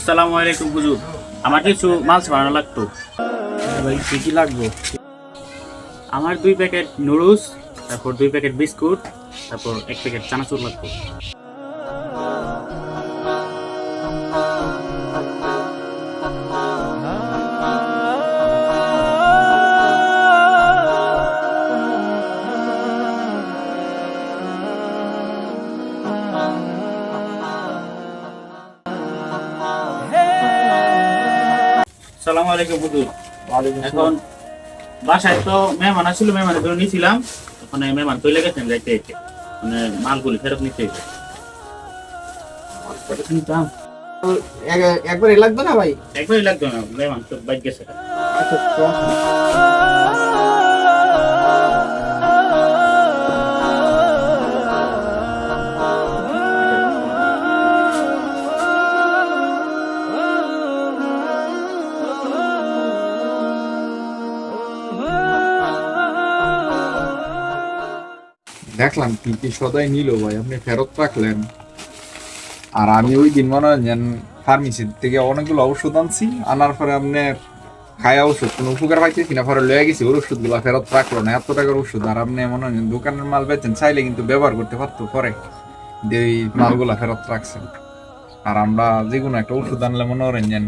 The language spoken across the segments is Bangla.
আসসালামু আলাইকুম হুজুর, আমার কিছু মাছ বানানো লাগতো। ভাই কি লাগবে? আমার 2 প্যাকেট নুডলস, তারপর 2 প্যাকেট বিস্কুট, তারপর 1 প্যাকেট চানাচুর লাগতো। আসসালামু আলাইকুম হুজুর। এখন বাসায় তো মেহমান আসছিল, মেহমানের জন্য নিয়েছিলাম। ওখানে মেহমান চলে গেছেন যাইতে যেতে, মানে মালগুলি ফেরত নিতে হইবে। একবারে লাগবে না ভাই? একবারই লাগবে না, মেহমান তো বাইক গেছে। দেখলাম কি কি সদাই নিল ভাই, আপনি ফেরত রাখলেন। আর আমি ওই দিন মনে হয় ফার্মেসি থেকে অনেকগুলো ওষুধ আনছি, আনার পরে আপনি খায়া ওষুধ কোনো উপকার পাইতেছি না, পরে লয়ে গেছি ওর ওষুধ গুলা ফেরত রাখলো না। এত টাকার ওষুধ, আর আপনি মনে হয় দোকানের মাল বেচেন, চাইলে কিন্তু ব্যবহার করতে পারতো, পরে এই মালগুলা ফেরত রাখছেন। আর আমরা যে কোনো একটা ওষুধ আনলে মনে করেন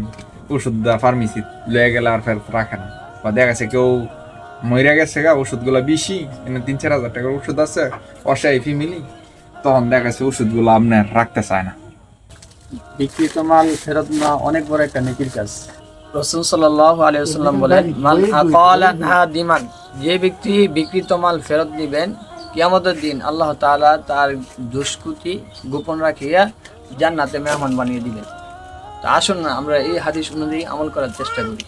ওষুধ ফার্মেসি লয়ে গেলে আর ফেরত রাখে না, বা দেখা গেছে কেউ মইরা গেছে গা, ওষুধগুলো বেশি, 3-4 হাজার টাকার ওষুধ আছে, অসহায় ফ্যামিলি, তখন দেখা গেছে ওষুধগুলো আপনার রাখতে চায় না। বিক্রিত মাল ফেরত না অনেক বড় একটা নেকির কাজ। রাসূল সাল্লাল্লাহু আলাইহি ওয়াসাল্লাম বলেন, মান আকালা নাদিমান, যে ব্যক্তি বিক্রিত মাল ফেরত দিবেন, কিয়ামতের দিন আল্লাহ তাআলা তার দুষ্কৃতি গোপন রাখিয়া জান্নাতে মেহমান বানিয়ে দিবেন। তো আসুন না আমরা এই হাদিস অনুযায়ী আমল করার চেষ্টা করি।